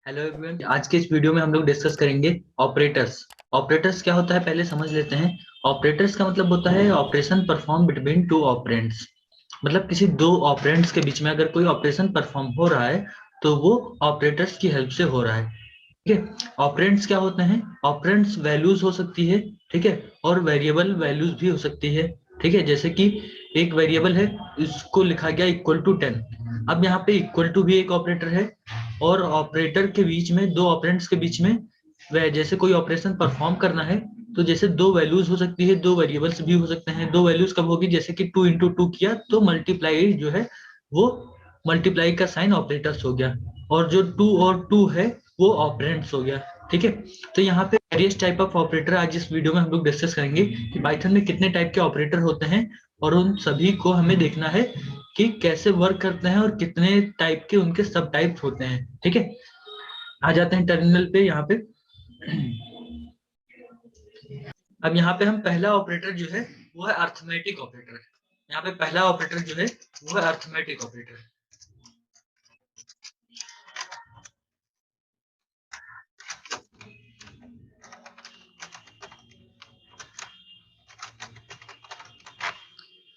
Hello everyone, आज के इस वीडियो में हम लोग डिस्कस करेंगे ऑपरेटर्स। ऑपरेटर्स क्या होता है पहले समझ लेते हैं। ऑपरेटर्स का मतलब होता है operation perform between two operands. मतलब किसी दो ऑपरेंड्स के बीच में अगर कोई ऑपरेशन परफॉर्म हो रहा है तो वो ऑपरेटर्स की हेल्प से हो रहा है। ठीक है। ऑपरेंड्स क्या होते हैं? ऑपरेंड्स वैल्यूज हो सकती है, ठीक है, और वेरिएबल वैल्यूज भी हो सकती है। ठीक है, जैसे कि एक वेरिएबल है, इसको लिखा गया इक्वल टू 10। अब यहाँ पे इक्वल टू भी एक ऑपरेटर है, और ऑपरेटर के बीच में दो ऑपरेंड्स के बीच में वह जैसे कोई ऑपरेशन परफॉर्म करना है तो जैसे दो वैल्यूज हो सकती है, दो वेरिएबल्स भी हो सकते हैं। दो वैल्यूज कब होगी? जैसे कि 2 इंटू 2 किया तो मल्टीप्लाई जो है वो मल्टीप्लाई का साइन ऑपरेटर्स हो गया, और जो 2 और 2 है वो ऑपरेंड्स हो गया। ठीक है। तो यहाँ पे वेरियस टाइप ऑफ ऑपरेटर आज इस वीडियो में हम लोग डिस्कस करेंगे कि पाइथन में कितने टाइप के ऑपरेटर होते हैं, और उन सभी को हमें देखना है कि कैसे वर्क करते हैं और कितने टाइप के उनके सब टाइप्स होते हैं। ठीक है। आ जाते हैं टर्मिनल पे यहाँ पे। अब यहाँ पे हम पहला ऑपरेटर जो है वो है अर्थमेटिक ऑपरेटर। यहाँ पे पहला ऑपरेटर जो है वो है अर्थमेटिक ऑपरेटर।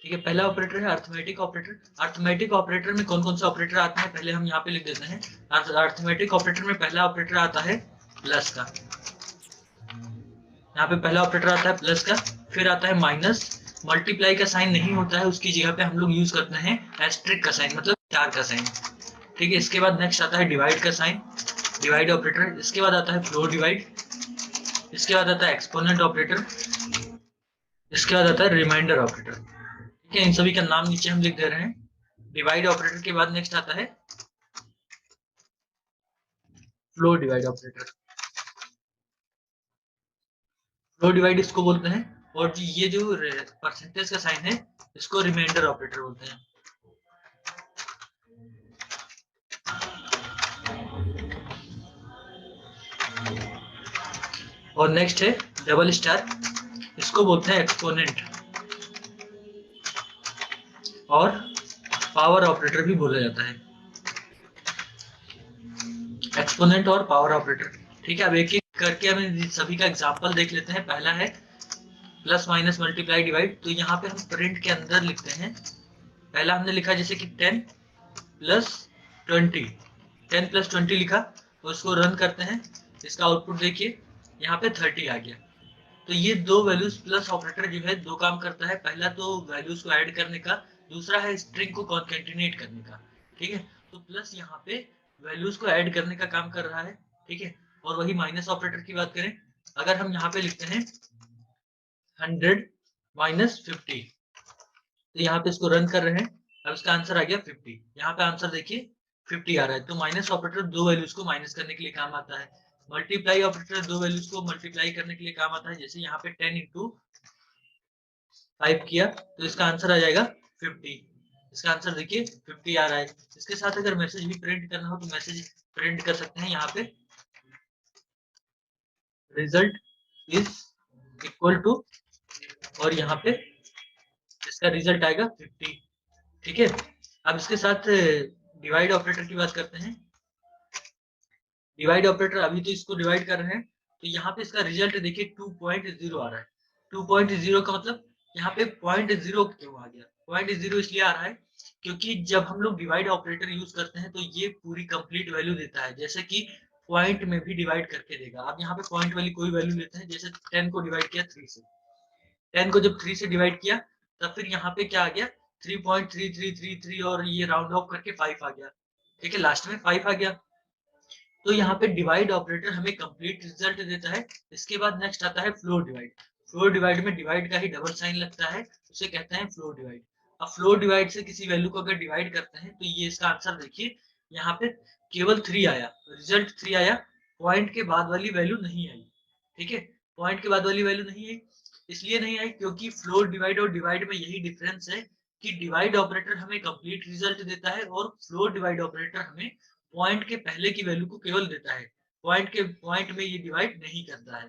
ठीक है, पहला ऑपरेटर है अर्थमेटिक ऑपरेटर। अर्थमेटिक ऑपरेटर में कौन कौन से ऑपरेटर आते हैं पहले हम यहाँ पे लिख देते हैं। अर्थमेटिक ऑपरेटर में पहला ऑपरेटर आता है प्लस का। यहाँ पे पहला ऑपरेटर आता है प्लस का, फिर आता है माइनस। मल्टीप्लाई का साइन नहीं होता है, उसकी जगह पे हम लोग यूज करते हैं एस्ट्रिक का साइन, मतलब स्टार का साइन। ठीक है। इसके बाद नेक्स्ट आता है डिवाइड का साइन, डिवाइड ऑपरेटर। इसके बाद आता है फ्लोर डिवाइड। इसके बाद आता है एक्सपोनेंट ऑपरेटर। इसके बाद आता है रिमाइंडर ऑपरेटर। ठीक है, इन सभी का नाम नीचे हम लिख दे रहे हैं। डिवाइड ऑपरेटर के बाद नेक्स्ट आता है floor divide operator. Floor divide इसको बोलते हैं, और ये जो परसेंटेज का साइन है इसको रिमाइंडर ऑपरेटर बोलते हैं। और नेक्स्ट है डबल स्टार, इसको बोलते हैं एक्सपोनेंट, और पावर ऑपरेटर भी बोला जाता है। एक्सपोनेंट और पावर ऑपरेटर। ठीक है, अब एक एक करके हम सभी का एग्जांपल देख लेते हैं। पहला है प्लस माइनस मल्टीप्लाई डिवाइड। तो यहाँ पे हम प्रिंट के अंदर लिखते हैं। पहला हमने लिखा जैसे कि 10 प्लस 20, 10 प्लस 20 लिखा, तो उसको रन करते हैं। इसका आउटपुट देखिए, यहाँ पे 30 आ गया। तो ये दो वैल्यूज प्लस ऑपरेटर जो है दो काम करता है। पहला तो वैल्यूज को ऐड करने का, दूसरा है स्ट्रिंग को कॉन्केटिनेट करने का। ठीक है। तो प्लस यहाँ पे वैल्यूज को ऐड करने का काम कर रहा है। ठीक है। और वही माइनस ऑपरेटर की बात करें, अगर हम यहाँ पे लिखते हैं 100 माइनस 50, तो यहाँ पे इसको रन कर रहे हैं। अब इसका आंसर आ गया 50। यहाँ पे आंसर देखिए 50 आ रहा है। तो माइनस ऑपरेटर दो वैल्यूज को माइनस करने के लिए काम आता है। मल्टीप्लाई ऑपरेटर दो वैल्यूज को मल्टीप्लाई करने के लिए काम आता है। जैसे यहाँ पे 10 इंटू 5 किया तो इसका आंसर आ जाएगा 50। इसका आंसर देखिए 50 आ रहा है। इसके साथ अगर मैसेज भी प्रिंट करना हो तो मैसेज प्रिंट कर सकते हैं। यहाँ पे रिजल्ट इज इक्वल टू, और यहाँ पे इसका रिजल्ट आएगा 50। ठीक है। अब इसके साथ डिवाइड ऑपरेटर की बात करते हैं। डिवाइड ऑपरेटर अभी तो इसको डिवाइड कर रहे हैं, तो यहाँ पे इसका रिजल्ट देखिए 2.0 आ रहा है। 2.0 का मतलब यहाँ पे 0.0 क्यों आ गया? 0.0 इसलिए आ रहा है क्योंकि जब हम लोग डिवाइड ऑपरेटर यूज करते हैं तो ये पूरी कंप्लीट वैल्यू देता है, जैसे कि पॉइंट में भी डिवाइड करके देगा। अब यहाँ पे पॉइंट वाली कोई वैल्यू लेते हैं, जैसे 10 को डिवाइड किया 3 से, 10 को जब 3 से डिवाइड किया तब फिर यहाँ पे क्या आ गया 3.3333, और ये राउंड ऑफ करके 5 आ गया। ठीक है, लास्ट में 5 आ गया। तो यहाँ पे डिवाइड ऑपरेटर हमें कंप्लीट रिजल्ट देता है। इसके बाद नेक्स्ट आता है फ्लोर डिवाइड। फ्लोर डिवाइड में डिवाइड का ही डबल साइन लगता है, उसे कहते हैं फ्लोर डिवाइड। अब फ्लोर डिवाइड से किसी वैल्यू को अगर डिवाइड करते हैं तो ये इसका आंसर देखिए, यहाँ पे केवल 3 आया, रिजल्ट 3 आया, पॉइंट के बाद वाली वैल्यू नहीं आई। ठीक है, पॉइंट के बाद वाली वैल्यू नहीं आई, इसलिए नहीं आई क्योंकि फ्लोर डिवाइड और डिवाइड में यही डिफरेंस है कि डिवाइड ऑपरेटर हमें कंप्लीट रिजल्ट देता है और फ्लोर डिवाइड ऑपरेटर हमें पॉइंट के पहले की वैल्यू को केवल देता है, पॉइंट में ये डिवाइड नहीं करता है।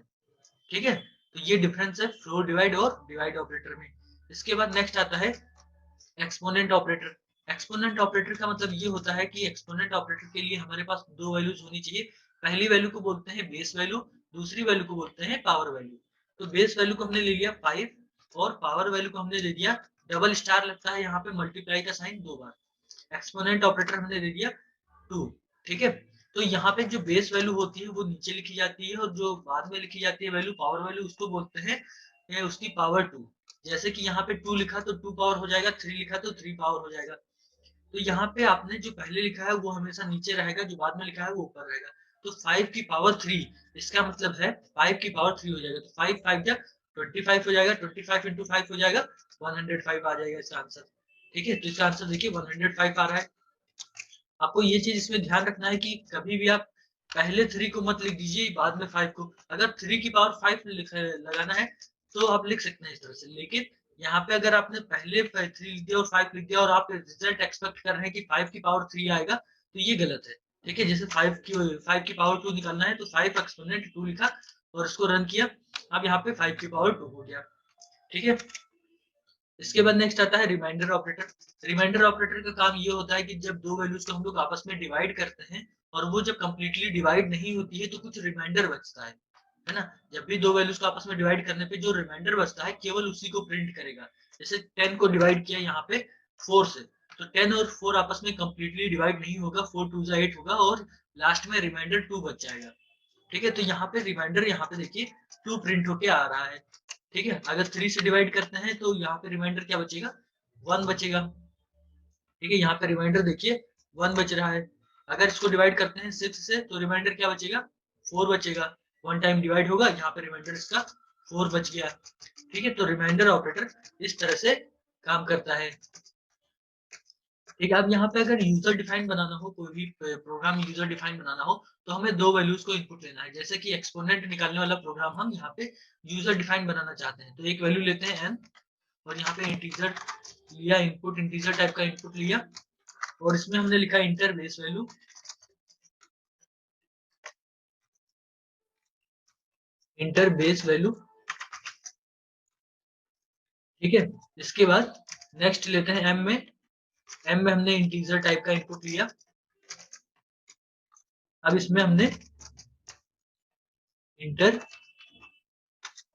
ठीक है, तो ये डिफरेंस है फ्लोर डिवाइड और डिवाइड ऑपरेटर में। इसके बाद नेक्स्ट आता है एक्सपोनेंट ऑपरेटर। एक्सपोनेंट ऑपरेटर का मतलब ये होता है कि एक्सपोनेंट ऑपरेटर के लिए हमारे पास दो वैल्यूज होनी चाहिए, पहली वैल्यू को बोलते हैं बेस वैल्यू, दूसरी वैल्यू को बोलते हैं पावर वैल्यू। तो बेस वैल्यू को हमने ले लिया 5 और पावर वैल्यू को हमने ले लिया, डबल स्टार लगता है यहाँ पे मल्टीप्लाई का साइन 2 बार, एक्सपोनेंट ऑपरेटर हमने ले लिया 2। ठीक है, तो यहाँ पे जो बेस वैल्यू होती है वो नीचे लिखी जाती है और जो बाद में लिखी जाती है वैल्यू पावर वैल्यू उसको बोलते हैं उसकी पावर 2। जैसे कि यहाँ पे 2 लिखा तो 2 पावर हो जाएगा, 3 लिखा तो 3 पावर हो जाएगा। तो यहाँ पे आपने जो पहले लिखा है वो हमेशा नीचे रहेगा, जो बाद में लिखा है वो ऊपर रहेगा। तो 5 की पावर 3 इसका मतलब है 5 की पावर 3 हो जाएगा, तो 5 5 जा 25 हो जाएगा, 25 into 5 हो जाएगा 105 आ जाएगा इसका आंसर। ठीक है, तो इसका आंसर देखिए 105 आ रहा है। आपको ये चीज इसमें ध्यान रखना है कि कभी भी आप पहले 3 को मत लिख दीजिए बाद में 5 को। अगर 3 की पावर 5 लगाना है तो आप लिख सकते हैं इस तरह से, लेकिन यहाँ पे अगर आपने पहले 3 लिख दिया और 5 लिख दिया और आप रिजल्ट एक्सपेक्ट कर रहे हैं कि 5 की पावर 3 आएगा तो ये गलत है। ठीक है, जैसे 5 की पावर 2 निकालना है तो 5 एक्सपोनेंट 2 लिखा और इसको रन किया, अब यहाँ पे 5 की पावर 2 हो गया। ठीक है, इसके बाद नेक्स्ट आता है रिमाइंडर ऑपरेटर। रिमाइंडर ऑपरेटर का काम ये होता है कि जब दो वैल्यूज को हम लोग आपस में डिवाइड करते हैं और वो जब कंप्लीटली डिवाइड नहीं होती है तो कुछ रिमाइंडर बचता है ना। जब भी दो वैल्यूज को आपस में डिवाइड करने पे जो रिमाइंडर बचता है केवल उसी को प्रिंट करेगा। जैसे 10 को डिवाइड किया यहाँ पे 4 से, तो 10 और 4 आपस में कंप्लीटली डिवाइड नहीं होगा, 4 2 8 होगा और लास्ट में रिमाइंडर 2 बच जाएगा। ठीक है, तो यहाँ पे रिमाइंडर यहाँ पे देखिए 2 प्रिंट होके आ रहा है। ठीक है, अगर 3 से डिवाइड करते हैं तो यहाँ पे रिमाइंडर क्या बचेगा, 1 बचेगा। ठीक है, यहाँ पे रिमाइंडर देखिए 1 बच रहा है। अगर इसको डिवाइड करते हैं 6 से तो रिमाइंडर क्या बचेगा, 4 बचेगा। 1 टाइम डिवाइड होगा, यहाँ पे रिमाइंडर इसका 4 बच गया। ठीक है, तो रिमाइंडर ऑपरेटर इस तरह से काम करता है। ठीक है, अब यहाँ पे अगर यूजर डिफाइन बनाना हो, कोई भी प्रोग्राम यूजर डिफाइन बनाना हो तो हमें दो वैल्यूज को इनपुट लेना है। जैसे कि एक्सपोनेंट निकालने वाला प्रोग्राम हम यहाँ पे यूजर डिफाइन बनाना चाहते हैं, तो एक वैल्यू लेते हैं n और यहाँ पे इंटीजर लिया, इनपुट इंटीजर टाइप का इनपुट लिया और इसमें हमने लिखा inter base value, inter base value. ठीक है, इसके बाद नेक्स्ट लेते हैं m में हमने इंटीजर टाइप का इनपुट लिया। अब इसमें हमने इंटर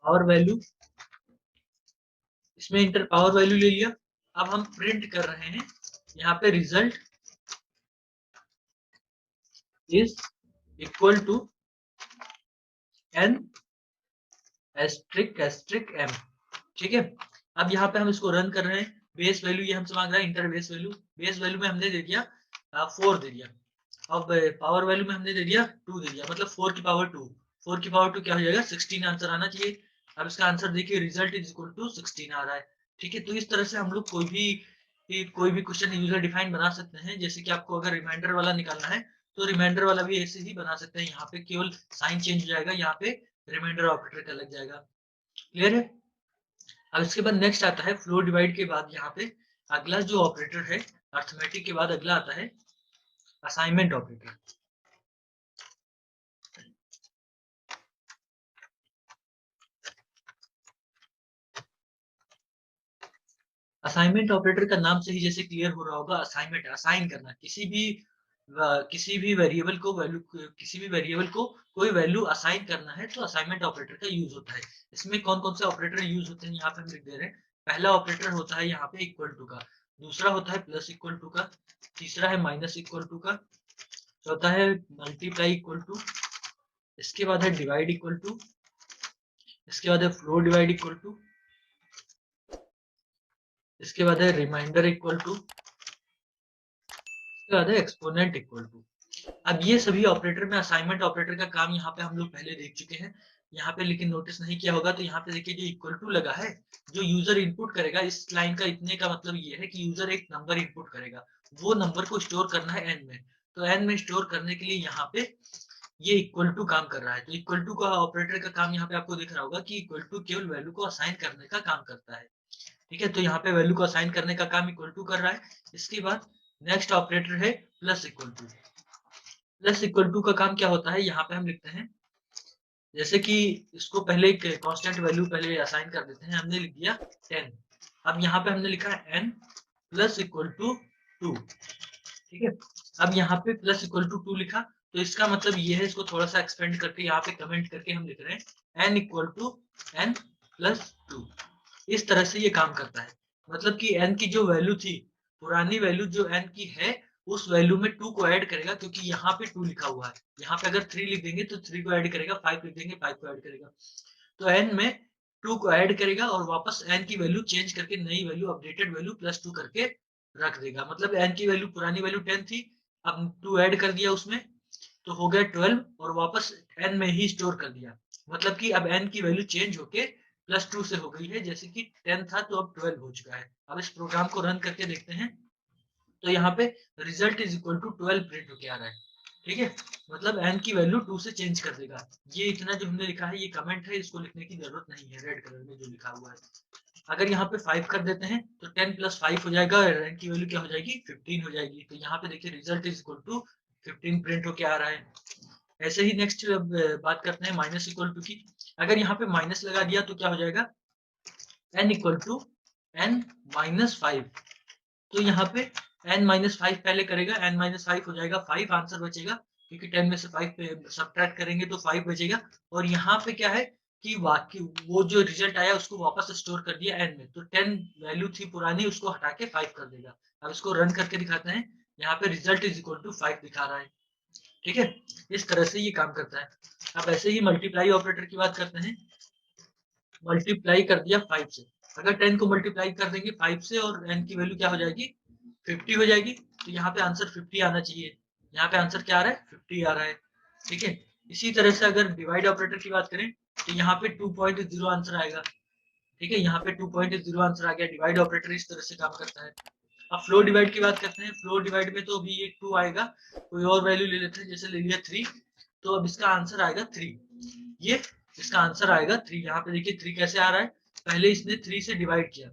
पावर वैल्यू, इसमें इंटर पावर वैल्यू ले लिया। अब हम प्रिंट कर रहे हैं यहाँ पे result is equal to n asterisk m। ठीक है, अब यहाँ पे हम इसको रन कर रहे हैं। बेस वैल्यू ये हमसे मांग रहा है inter base value, base value में हमने दे दिया 4 दे दिया। अब पावर वैल्यू में हमने दे दिया 2 दे दिया, मतलब 4 की पावर 2, 4 की पावर 2 क्या हो जाएगा 16 आंसर आना चाहिए। अब इसका आंसर देखिए रिजल्ट इज इक्वल टू 16 आ रहा है। ठीक है, तो इस तरह से हम लोग कोई भी क्वेश्चन यूजर डिफाइन बना सकते हैं। जैसे कि आपको अगर रिमाइंडर वाला निकालना है तो रिमाइंडर वाला भी ऐसे ही बना सकते हैं। यहाँ पे केवल साइन चेंज हो जाएगा, यहाँ पे रिमाइंडर ऑपरेटर का लग जाएगा। क्लियर है। अब इसके बाद नेक्स्ट आता है फ्लोर डिवाइड के बाद यहाँ पे अगला जो ऑपरेटर है अर्थमेटिक के बाद अगला आता है असाइनमेंट ऑपरेटर। असाइनमेंट ऑपरेटर का नाम से ही जैसे क्लियर हो रहा होगा, असाइनमेंट असाइन करना, किसी भी वेरिएबल को कोई वैल्यू असाइन करना है तो असाइनमेंट ऑपरेटर का यूज होता है। इसमें कौन कौन से ऑपरेटर यूज होते हैं यहाँ पे हम लिख दे रहे हैं। पहला ऑपरेटर होता है यहाँ पे इक्वल टू का, दूसरा होता है प्लस इक्वल टू का, तीसरा है माइनस इक्वल टू का, चौथा है मल्टीप्लाई इक्वल टू, इसके बाद है डिवाइड इक्वल टू, इसके बाद है फ्लोर डिवाइड इक्वल टू, इसके बाद है रिमाइंडर इक्वल टू, इसके बाद है एक्सपोनेंट इक्वल टू। अब ये सभी ऑपरेटर में असाइनमेंट ऑपरेटर का काम यहाँ पे हम लोग पहले देख चुके हैं। यहाँ पे लेकिन नोटिस नहीं किया होगा तो यहाँ पे देखिए जो इक्वल टू लगा है, जो यूजर इनपुट करेगा इस लाइन का इतने का मतलब ये है कि यूजर एक नंबर इनपुट करेगा, वो नंबर को स्टोर करना है एन में। तो एन में स्टोर करने के लिए यहाँ पे ये इक्वल टू काम कर रहा है। तो इक्वल टू का ऑपरेटर का काम यहाँ पे आपको दिख रहा होगा कि इक्वल टू केवल वैल्यू को असाइन करने का काम करता है। ठीक है, तो यहाँ पे वैल्यू को असाइन करने का काम इक्वल टू कर रहा है। इसके बाद नेक्स्ट ऑपरेटर है plus equal to. Plus equal to का काम क्या होता है, यहाँ पे हम लिखते हैं जैसे कि इसको पहले एक कांस्टेंट वैल्यू पहले असाइन कर देते हैं, हमने लिख दिया 10। अब यहाँ पे हमने लिखा है n प्लस इक्वल टू 2। ठीक है, अब यहाँ पे प्लस इक्वल टू 2 लिखा तो इसका मतलब ये है, इसको थोड़ा सा एक्सपेंड करके यहाँ पे कमेंट करके हम लिख रहे हैं n equal to n plus 2। इस तरह से ये काम करता है, मतलब कि n की जो वैल्यू थी, पुरानी वैल्यू जो n की है, उस वैल्यू में 2 को ऐड करेगा, क्योंकि यहाँ पे 2 लिखा हुआ है। यहाँ पे अगर 3 लिख देंगे तो 3 को ऐड करेगा, 5 लिख देंगे 5 को ऐड करेगा। तो n में 2 को ऐड करेगा और वापस n की वैल्यू चेंज करके नई वैल्यू, अपडेटेड वैल्यू प्लस 2 करके रख देगा। मतलब n की वैल्यू, पुरानी वैल्यू 10 थी, अब 2 ऐड कर दिया उसमें, तो हो गया 12 और वापस n में ही स्टोर कर दिया। मतलब कि अब n की वैल्यू चेंज होके प्लस 2 से हो गई है, जैसे कि 10 था तो अब 12 हो चुका है। अब इस प्रोग्राम को रन करके देखते हैं, तो यहाँ पे result is equal to 12 print होके आ रहा है। ठीक है, मतलब n की वैल्यू 2 से चेंज कर देगा। ये इतना जो हमने लिखा है ये कमेंट है, इसको लिखने की जरूरत नहीं है, रेड कलर में जो लिखा हुआ है। अगर यहाँ पे 5 कर देते हैं तो 10 प्लस 5 हो जाएगा, n की वैल्यू क्या हो जाएगी, 15 हो जाएगी। तो यहाँ पे देखिए result is equal to 15 print होके आ रहा है। ऐसे ही नेक्स्ट बात करते हैं माइनस इक्वल टू की। अगर यहाँ पे माइनस लगा दिया तो क्या हो जाएगा, n equal to n minus 5। तो यहाँ पे n माइनस 5 पहले करेगा, n माइनस 5 हो जाएगा 5, आंसर बचेगा, क्योंकि 10 में से 5 पे सब्ट्रैक्ट करेंगे तो 5 बचेगा। और यहाँ पे क्या है कि वाकई वो जो रिजल्ट आया उसको वापस स्टोर कर दिया n में, तो 10 वैल्यू थी पुरानी, उसको हटा के 5 कर देगा। अब इसको रन करके दिखाते हैं, यहाँ पे रिजल्ट इज इक्वल टू 5 दिखा रहा है। ठीक है, इस तरह से ये काम करता है। अब ऐसे ही मल्टीप्लाई ऑपरेटर की बात करते हैं। मल्टीप्लाई कर दिया 5 से, अगर 10 को मल्टीप्लाई कर देंगे 5 से और n की वैल्यू क्या हो जाएगी, 50 हो जाएगी। तो यहाँ पे आंसर 50 आना चाहिए, यहाँ पे आंसर क्या आ रहा है, 50 आ रहा है। ठीक है, इसी तरह से अगर डिवाइड ऑपरेटर की बात करें तो यहाँ पे 2.0 आंसर आएगा। ठीक है, यहाँ पे 2.0 आंसर आ गया। डिवाइड ऑपरेटर इस तरह से काम करता है। अब फ्लो डिवाइड की बात करते हैं। फ्लो डिवाइड में तो अभी एक 2 आएगा, कोई और वैल्यू ले लेते हैं, जैसे ले लिया 3, तो अब इसका आंसर आएगा 3। ये इसका आंसर आएगा 3। यहाँ पे देखिए 3 कैसे आ रहा है, पहले इसने 3 से डिवाइड किया।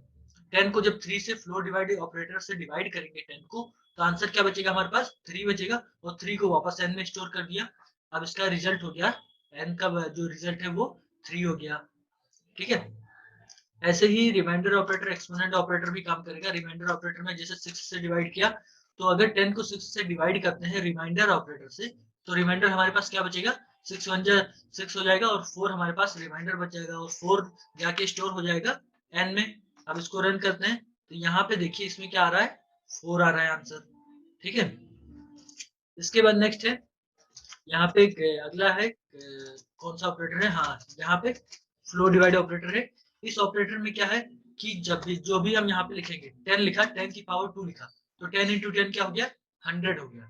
10 को जब 3 से फ्लो डिवाइड ऑपरेटर से डिवाइड करेंगे 10 को, तो आंसर क्या बचेगा, हमारे पास 3 बचेगा, और 3 को वापस n में स्टोर कर दिया। अब इसका रिजल्ट हो गया, n का जो रिजल्ट है वो 3 हो गया। ठीक है, ऐसे ही रिमाइंडर ऑपरेटर, एक्सपोनेंट ऑपरेटर भी काम करेगा। रिमाइंडर ऑपरेटर में जैसे 6 से डिवाइड किया, तो अगर 10 को 6 से डिवाइड करते हैं रिमाइंडर ऑपरेटर से, तो रिमाइंडर हमारे पास क्या बचेगा, 6 1 6 हो जाएगा, और 4 हमारे पास रिमाइंडर बच जाएगा, और 4 जाके स्टोर हो जाएगा n में। अब इसको रन करते हैं, तो यहाँ पे देखिए इसमें क्या आ रहा है, 4 आ रहा है आंसर। ठीक है, इसके बाद नेक्स्ट है, यहाँ पे अगला है कौन सा ऑपरेटर है, हाँ यहाँ पे फ्लो डिवाइड ऑपरेटर है। इस ऑपरेटर में क्या है कि जब भी जो भी हम यहाँ पे लिखेंगे, 10 लिखा, 10 की पावर 2 लिखा, तो 10 इंटू 10 क्या हो गया, 100 हो गया।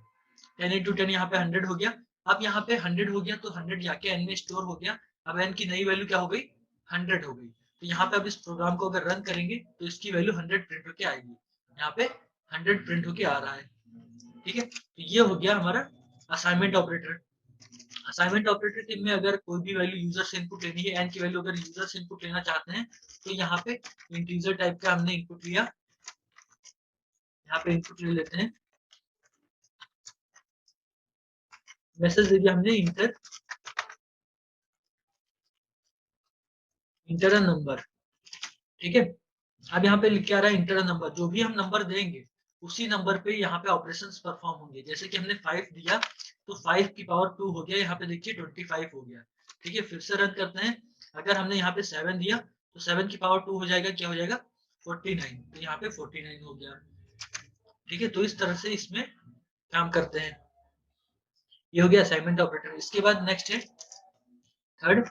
10 इंटू 10 यहाँ पे 100 हो गया। अब यहाँ पे 100 हो गया तो 100 जाके n में स्टोर हो गया। अब n की नई वैल्यू क्या हो गई, 100 हो गई। तो यहाँ पे अब इस प्रोग्राम को अगर रन करेंगे तो इसकी वैल्यू 100 प्रिंट होके आएगी। यहाँ पे 100 प्रिंट होके आ रहा है। ठीक है, तो ये हो गया हमारा असाइनमेंट ऑपरेटर। असाइनमेंट ऑपरेटर में अगर कोई भी वैल्यू यूजर से इनपुट लेनी है, n की वैल्यू अगर यूजर से इनपुट लेना चाहते हैं, तो यहाँ पे इंटीजर टाइप का हमने इनपुट लिया, यहाँ पे इनपुट ले लेते हैं, मैसेज दे दिया हमने, इंटर नंबर। ठीक है, अब यहाँ पे लिख के आ रहा है इंटर नंबर। जो भी हम नंबर देंगे उसी नंबर पे यहाँ पे ऑपरेशंस परफॉर्म होंगे। जैसे कि हमने 5 दिया तो 5 की पावर 2 हो गया, यहाँ पे देखिए 25 हो गया। ठीक है, फिर से रन करते हैं। अगर हमने यहाँ पे 7 दिया तो 7 की पावर 2 हो जाएगा, क्या हो जाएगा, 49। तो यहाँ पे 49 हो गया। ठीक है, तो इस तरह से इसमें काम करते हैं। ये हो गया असाइनमेंट ऑपरेटर। इसके बाद नेक्स्ट है third,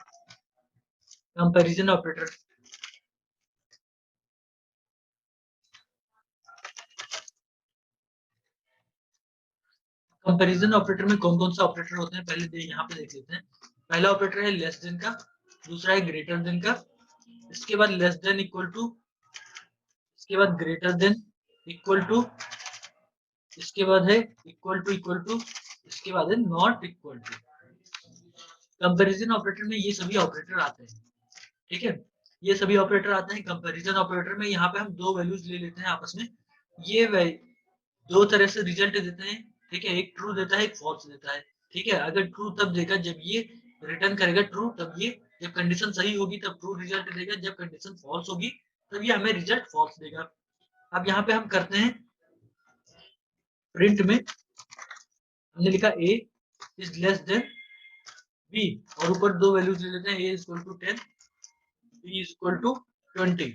comparison operator. Comparison operator में कौन कौन सा ऑपरेटर होते हैं, पहले यहाँ पे देख लेते हैं। पहला ऑपरेटर है लेस देन का, दूसरा है ग्रेटर देन का, इसके बाद लेस देन इक्वल टू, इसके बाद ग्रेटर देन, इक्वल टू, इसके बाद है इक्वल टू, इसके बाद है not equal to. Comparison operator में ये सभी ऑपरेटर आते हैं। ठीक है, ये सभी ऑपरेटर आते हैं कंपैरिजन ऑपरेटर में। यहाँ पे हम दो वैल्यूज ले लेते हैं आपस में, ये दो तरह से रिजल्ट देते हैं। ठीक है, एक ट्रू देता है, एक फॉल्स देता है। ठीक है, अगर ट्रू तब देगा जब ये रिटर्न करेगा ट्रू, तब ये जब कंडीशन सही होगी तब ट्रू रिजल्ट देगा, जब कंडीशन फॉल्स होगी तब ये हमें रिजल्ट फॉल्स देगा। अब यहाँ पे हम करते हैं प्रिंट में, हमने लिखा a is less than b, और ऊपर दो वैल्यूज ले लेते हैं, a is equal to 10, b is equal to 20।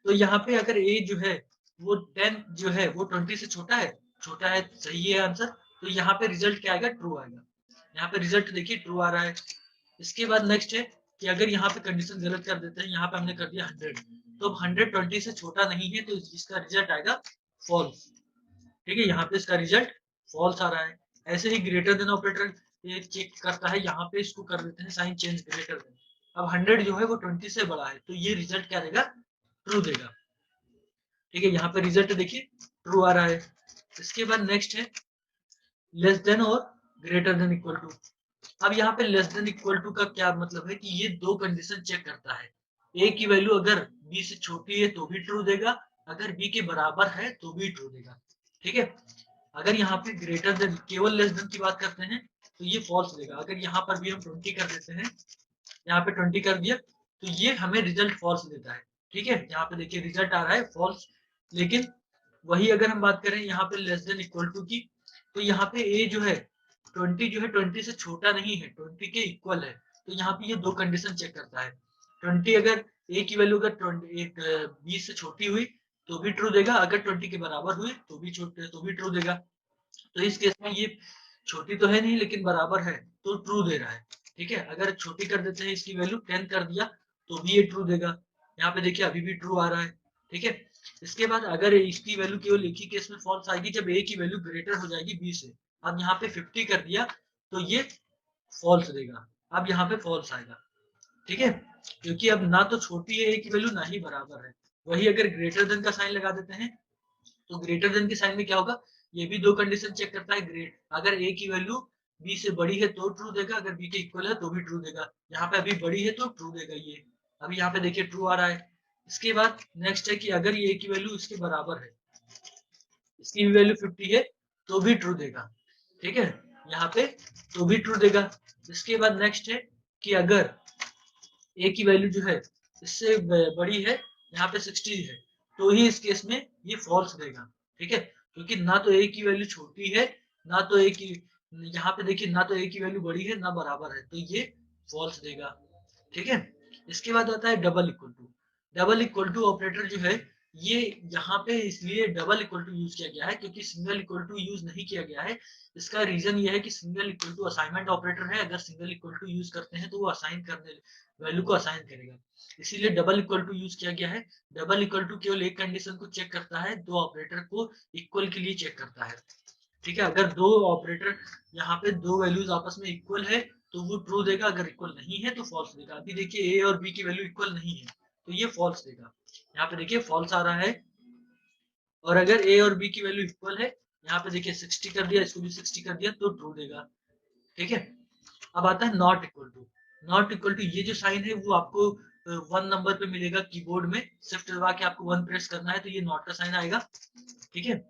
तो यहाँ पे अगर a जो है वो 10 जो है वो 20 से छोटा है, सही है आंसर। तो यहाँ पे रिजल्ट क्या आएगा, ट्रू आएगा। यहाँ पे रिजल्ट देखिए ट्रू आ रहा है। इसके बाद नेक्स्ट है कि अगर यहाँ पे कंडीशन गलत कर देते हैं, यहाँ पे हमने कर दिया 100, तो अब 100 20 से छोटा नहीं है, तो इसका रिजल्ट आएगा फॉल्स। ठीक है, यहाँ पे इसका रिजल्ट फॉल्स आ रहा है। ऐसे ही ग्रेटर देन ऑपरेटर ये चेक करता है, यहाँ पे इसको कर देते हैं साइन चेंज ग्रेटर देन। अब 100 जो है वो 20 से बड़ा है, तो ये रिजल्ट क्या देगा, ट्रू देगा। ठीक है, यहाँ पे रिजल्ट देखिए ट्रू आ रहा है। इसके बाद नेक्स्ट है लेस देन और ग्रेटर देन इक्वल टू। अब यहाँ पे लेस देन इक्वल टू का क्या मतलब है कि ये दो कंडीशन चेक करता है। ए की वैल्यू अगर बी से छोटी है तो भी ट्रू देगा, अगर बी के बराबर है तो भी ट्रू देगा। ठीक है, अगर यहाँ पे ग्रेटर देन केवल लेस देन की बात करते हैं तो ये फॉल्स देगा। अगर यहाँ पर भी हम 20 कर देते हैं, यहाँ पे 20 कर दिया, तो ये हमें रिजल्ट फॉल्स देता है। ठीक है, यहाँ पे देखिए रिजल्ट आ रहा है फॉल्स। लेकिन वही अगर हम बात करें यहाँ पे लेस देन इक्वल टू की, तो यहाँ पे ए जो है 20 जो है 20 से छोटा नहीं है, 20 के इक्वल है। तो यहाँ पे ये दो कंडीशन चेक करता है। 20 अगर ए की वैल्यू अगर 20 से छोटी हुई तो भी ट्रू देगा, अगर 20 के बराबर हुई तो भी ट्रू देगा। तो इस केस में ये छोटी तो है नहीं लेकिन बराबर है, तो ट्रू दे रहा है। ठीक है, अगर छोटी कर देते हैं, इसकी वैल्यू 10 कर दिया तो भी ये ट्रू देगा। यहाँ पे देखिए अभी भी ट्रू आ रहा है। ठीक है, इसके बाद अगर इसकी वैल्यू केवल एक ही केस में फॉल्स आएगी, जब a की वैल्यू ग्रेटर हो जाएगी b से। अब यहाँ पे 50 कर दिया तो ये फॉल्स देगा, अब यहाँ पे फॉल्स आएगा। ठीक है, क्योंकि अब ना तो छोटी है a की वैल्यू, ना ही बराबर है। वही अगर ग्रेटर देन का साइन लगा देते हैं, तो ग्रेटर देन के साइन में क्या होगा, ये भी दो कंडीशन चेक करता है। ग्रेट अगर a की वैल्यू b से बड़ी है तो ट्रू देगा, अगर b के इक्वल है तो भी ट्रू देगा। यहाँ पे अभी बड़ी है तो ट्रू देगा ये। अभी यहाँ पे देखिए ट्रू आ रहा है। इसके बाद नेक्स्ट है कि अगर ये a की वैल्यू इसके बराबर है, इसकी भी वैल्यू 50 है, तो भी ट्रू देगा। ठीक है, यहाँ पे तो भी ट्रू देगा। इसके बाद नेक्स्ट है कि अगर a की वैल्यू जो है इससे बड़ी है, यहाँ पे 60 है, तो ही इस केस में ये फॉल्स देगा। ठीक है, क्योंकि ना तो a की वैल्यू छोटी है, ना तो a की, यहाँ पे देखिए ना तो a की वैल्यू बड़ी है ना बराबर है, तो ये फॉल्स देगा। ठीक है, इसके बाद आता है double equal to. Double equal to operator जो है ये यहाँ पे इसलिए डबल इक्वल टू यूज किया गया है क्योंकि सिंगल इक्वल टू यूज नहीं किया गया है। इसका रीजन ये है कि single equal to assignment operator है, अगर सिंगल इक्वल टू यूज करते हैं तो वो असाइन करने वैल्यू को असाइन करेगा, इसीलिए डबल इक्वल टू यूज किया गया है। डबल इक्वल टू केवल एक कंडीशन को चेक करता है, दो ऑपरेटर को इक्वल के लिए चेक करता है। ठीक है, अगर दो ऑपरेटर यहाँ पे दो वैल्यूज आपस में इक्वल है तो वो ट्रू देगा, अगर इक्वल नहीं है तो फॉल्स देगा। अभी देखिए ए और बी की वैल्यू इक्वल नहीं है तो ये फॉल्स देगा। यहाँ पे देखिए फॉल्स आ रहा है। और अगर ए और बी की वैल्यू इक्वल है, यहाँ पे देखिए 60 कर दिया, इसको भी 60 कर दिया, तो ट्रू देगा। ठीक है, अब आता है not equal to. Not equal to ये जो साइन है वो आपको 1 नंबर पे मिलेगा कीबोर्ड में, शिफ्ट दबा के आपको 1 प्रेस करना है तो ये नॉट का साइन आएगा। ठीक है,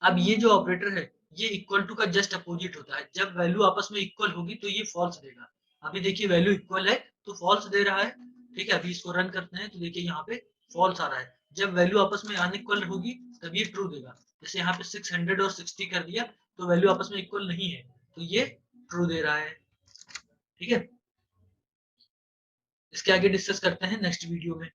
अब ये जो ऑपरेटर है ये इक्वल टू का जस्ट अपोजिट होता है, जब वैल्यू आपस में इक्वल होगी तो ये फॉल्स देगा। अभी देखिए वैल्यू इक्वल है तो फॉल्स दे रहा है। ठीक है, अभी इसको रन करते हैं तो देखिए यहाँ पे फॉल्स आ रहा है। जब वैल्यू आपस में अनइक्वल होगी तब ये ट्रू देगा। जैसे यहाँ पे 600 और 60 कर दिया तो वैल्यू आपस में इक्वल नहीं है तो ये ट्रू दे रहा है। ठीक है, इसके आगे डिस्कस करते हैं नेक्स्ट वीडियो में।